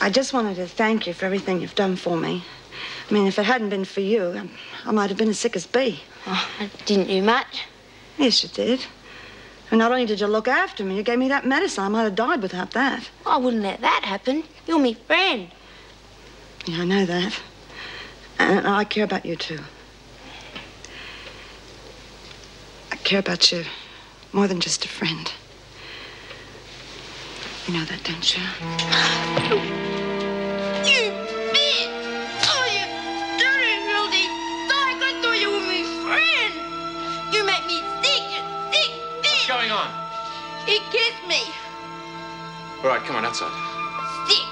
I just wanted to thank you for everything you've done for me. I mean, if it hadn't been for you, I might have been as sick as bee. Oh, I didn't do much. Yes, you did. And not only did you look after me, you gave me that medicine. I might have died without that. I wouldn't let that happen. You're my friend. Yeah, I know that. And I care about you, too. I care about you more than just a friend. You know that, don't you? You bitch! Oh, you dirty, filthy dog! I thought you were my friend. You make me sick, you sick bitch! What's going on? He kissed me. All right, come on, outside. Sick.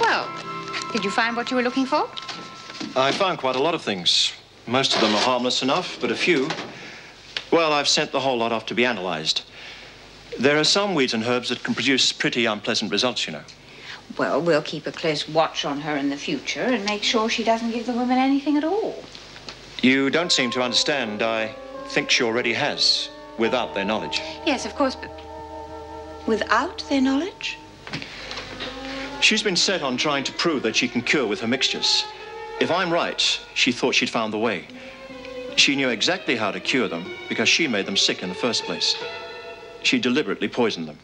Well, did you find what you were looking for? I found quite a lot of things. Most of them are harmless enough, but a few, well, I've sent the whole lot off to be analyzed. There are some weeds and herbs that can produce pretty unpleasant results, you know. Well, we'll keep a close watch on her in the future and make sure she doesn't give the women anything at all. You don't seem to understand. I think she already has, without their knowledge. Yes, of course, but without their knowledge? She's been set on trying to prove that she can cure with her mixtures. If I'm right, she thought she'd found the way. She knew exactly how to cure them because she made them sick in the first place. She deliberately poisoned them.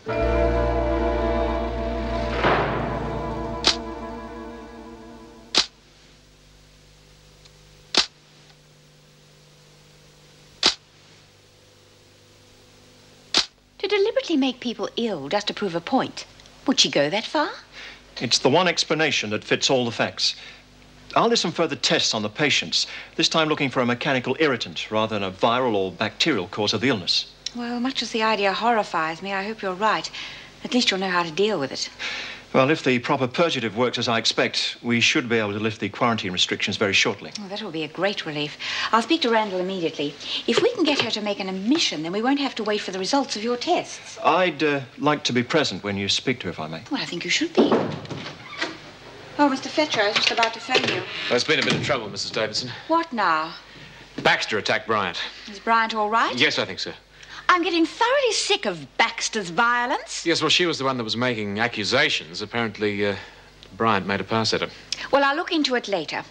To deliberately make people ill just to prove a point. Would she go that far? It's the one explanation that fits all the facts. I'll do some further tests on the patients, this time looking for a mechanical irritant rather than a viral or bacterial cause of the illness. Well, much as the idea horrifies me, I hope you're right. At least you'll know how to deal with it. Well, if the proper purgative works as I expect, we should be able to lift the quarantine restrictions very shortly. Oh, that will be a great relief. I'll speak to Randall immediately. If we can get her to make an admission, then we won't have to wait for the results of your tests. I'd like to be present when you speak to her, if I may. Well, I think you should be. Oh, Mr. Fletcher, I was just about to phone you. There's been a bit of trouble, Mrs. Davidson. What now? Baxter attacked Bryant. Is Bryant all right? Yes, I think so. I'm getting thoroughly sick of Baxter's violence. Yes, well, she was the one that was making accusations. Apparently, Bryant made a pass at her. Well, I'll look into it later.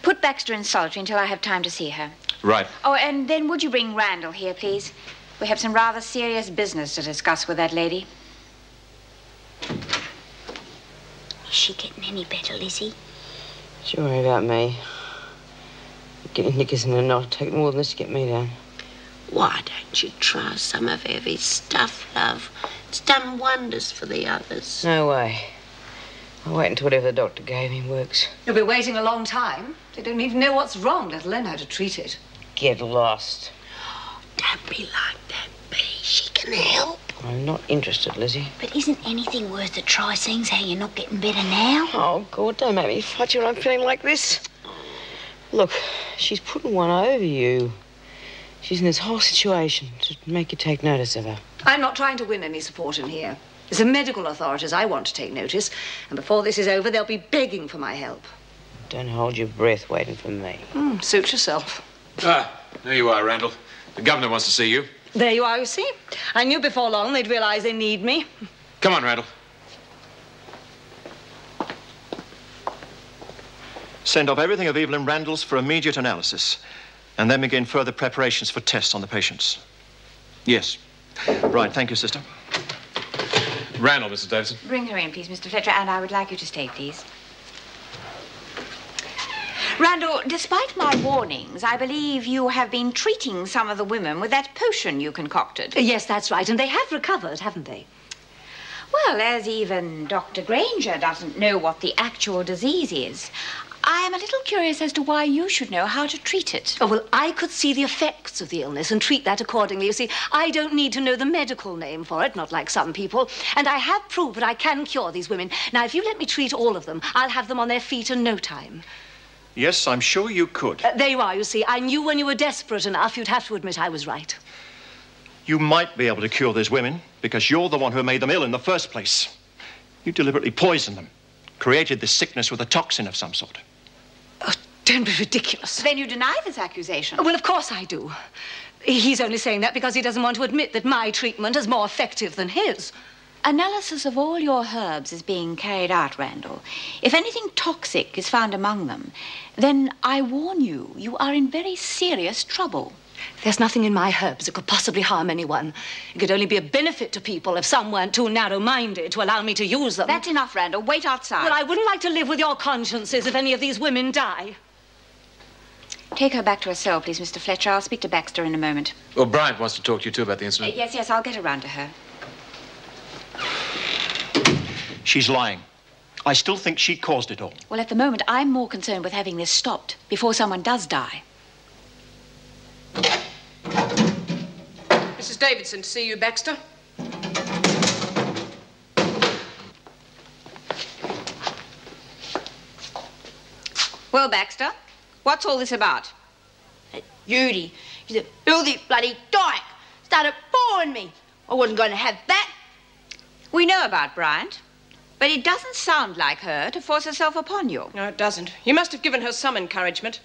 Put Baxter in solitary until I have time to see her. Right. Oh, and then would you bring Randall here, please? We have some rather serious business to discuss with that lady. Is she getting any better, Lizzie? Don't you worry about me. Getting knickers in a knot. Take more than this to get me down. Why don't you try some of Evie's stuff, love? It's done wonders for the others. No way. I'll wait until whatever the doctor gave me works. You'll be waiting a long time. They don't even know what's wrong, let alone how to treat it. Get lost. Don't be like that, Bee. She can help. I'm not interested, Lizzie. But isn't anything worth a try, seeing how you're not getting better now? Oh, God, don't make me fight you when I'm feeling like this. Look, she's putting one over you. She's in this whole situation to make you take notice of her. I'm not trying to win any support in here. It's the medical authorities I want to take notice, and before this is over, they'll be begging for my help. Don't hold your breath waiting for me. Suit yourself. Ah, there you are, Randall. The governor wants to see you. There you are, you see. I knew before long they'd realize they need me. Come on, Randall. Send off everything of Evelyn Randall's for immediate analysis, and then begin further preparations for tests on the patients. Yes. Right, thank you, sister. Randall, Mrs. Davidson. Bring her in, please, Mr. Fletcher, and I would like you to stay, please. Randall, despite my warnings, I believe you have been treating some of the women with that potion you concocted. Yes, that's right, and they have recovered, haven't they? Well, as even Dr. Granger doesn't know what the actual disease is, I am a little curious as to why you should know how to treat it. Oh, well, I could see the effects of the illness and treat that accordingly. You see, I don't need to know the medical name for it, not like some people. And I have proved that I can cure these women. Now, if you let me treat all of them, I'll have them on their feet in no time. Yes, I'm sure you could. There you are, you see. I knew when you were desperate enough, you'd have to admit I was right. You might be able to cure those women because you're the one who made them ill in the first place. You deliberately poisoned them, created this sickness with a toxin of some sort. Oh, don't be ridiculous. Then you deny this accusation? Well, of course I do. He's only saying that because he doesn't want to admit that my treatment is more effective than his. Analysis of all your herbs is being carried out, Randall. If anything toxic is found among them, then I warn you, you are in very serious trouble. There's nothing in my herbs that could possibly harm anyone. It could only be a benefit to people if some weren't too narrow-minded to allow me to use them. That's enough, Randall. Wait outside. Well, I wouldn't like to live with your consciences if any of these women die. Take her back to her cell, please, Mr. Fletcher. I'll speak to Baxter in a moment. Well, Bryant wants to talk to you, too, about the incident. Yes, I'll get around to her. She's lying. I still think she caused it all. Well, at the moment, I'm more concerned with having this stopped before someone does die. Mrs. Davidson, to see you, Baxter. Well, Baxter, what's all this about? Judy, she's a filthy bloody dyke. Started boring me. I wasn't going to have that. We know about Bryant, but it doesn't sound like her to force herself upon you. No, it doesn't. You must have given her some encouragement.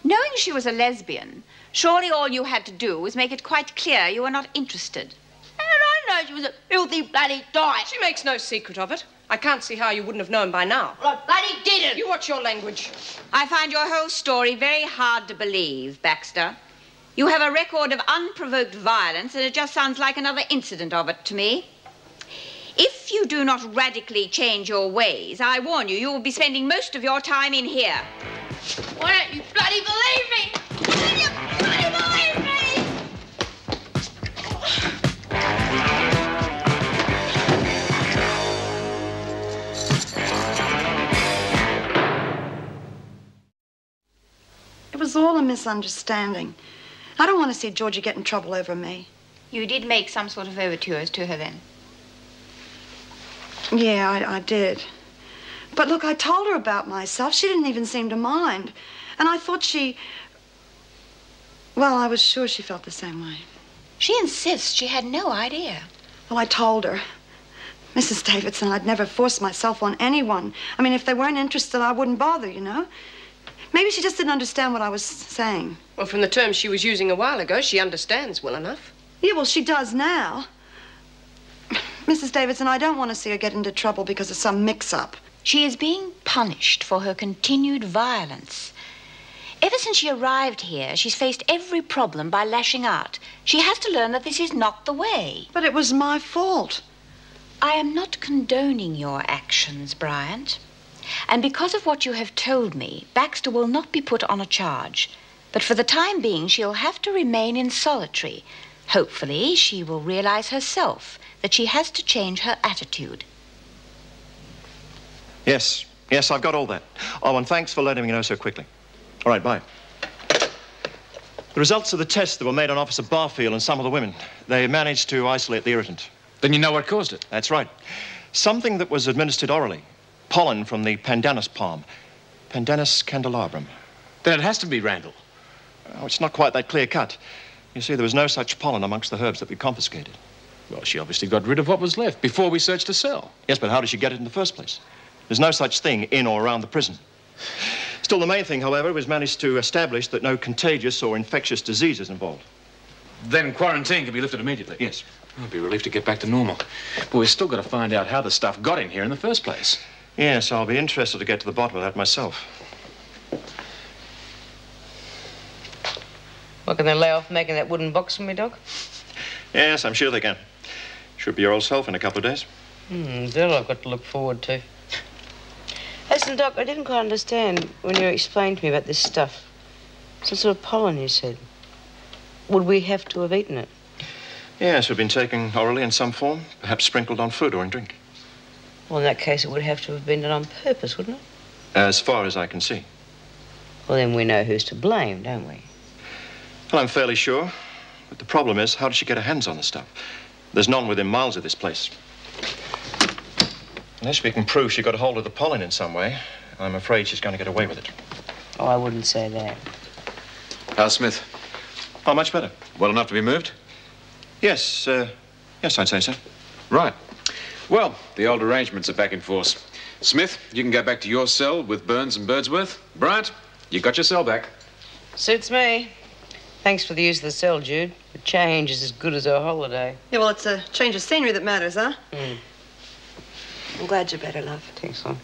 Knowing she was a lesbian, surely all you had to do was make it quite clear you were not interested. How did I know she was a filthy bloody dyke? She makes no secret of it. I can't see how you wouldn't have known by now. Well, I bloody didn't. You watch your language. I find your whole story very hard to believe, Baxter. You have a record of unprovoked violence, and it just sounds like another incident of it to me. If you do not radically change your ways, I warn you, you will be spending most of your time in here. Why don't you bloody believe me? Why don't you bloody believe me? It was all a misunderstanding. I don't want to see Georgie get in trouble over me. You did make some sort of overtures to her then? Yeah, I did. But look, I told her about myself. She didn't even seem to mind. And I thought well, I was sure she felt the same way. She insists she had no idea. Well, I told her. Mrs. Davidson, I'd never force myself on anyone. I mean, if they weren't interested, I wouldn't bother, you know? Maybe she just didn't understand what I was saying. Well, from the terms she was using a while ago, she understands well enough. Yeah, well, she does now. Mrs. Davidson, I don't want to see her get into trouble because of some mix-up. She is being punished for her continued violence. Ever since she arrived here, she's faced every problem by lashing out. She has to learn that this is not the way. But it was my fault. I am not condoning your actions, Bryant. And because of what you have told me, Baxter will not be put on a charge. But for the time being, she'll have to remain in solitary. Hopefully, she will realize herself that she has to change her attitude. Yes, I've got all that. Oh, and thanks for letting me know so quickly. All right, bye. The results of the tests that were made on Officer Barfield and some of the women, they managed to isolate the irritant. Then you know what caused it? That's right. Something that was administered orally. Pollen from the pandanus palm. Pandanus candelabrum. Then it has to be Randall. Oh, it's not quite that clear cut. You see, there was no such pollen amongst the herbs that we confiscated. Well, she obviously got rid of what was left before we searched the cell. Yes, but how did she get it in the first place? There's no such thing in or around the prison. Still, the main thing, however, was managed to establish that no contagious or infectious disease is involved. Then quarantine can be lifted immediately. Yes. I'll be relieved to get back to normal. But we've still got to find out how the stuff got in here in the first place. Yes, I'll be interested to get to the bottom of that myself. What, can they lay off making that wooden box for me, Doc? Yes, I'm sure they can. Should be your old self in a couple of days. That I've got to look forward to. Listen, Doc, I didn't quite understand when you explained to me about this stuff. Some sort of pollen, you said. Would we have to have eaten it? Yes, we've been taken orally in some form, perhaps sprinkled on food or in drink. Well, in that case, it would have to have been done on purpose, wouldn't it? As far as I can see. Well, then we know who's to blame, don't we? Well, I'm fairly sure. But the problem is, how did she get her hands on the stuff? There's none within miles of this place. Unless we can prove she got a hold of the pollen in some way, I'm afraid she's going to get away with it. Oh, I wouldn't say that. How's Smith? Oh, much better. Well enough to be moved? Yes, yes, I'd say so. Right. Well, the old arrangements are back in force. Smith, you can go back to your cell with Burns and Birdsworth. Bryant, you got your cell back. Suits me. Thanks for the use of the cell, Jude. The change is as good as a holiday. Yeah, well, it's a change of scenery that matters, huh? Mm. I'm glad you're better, love. Thanks, love.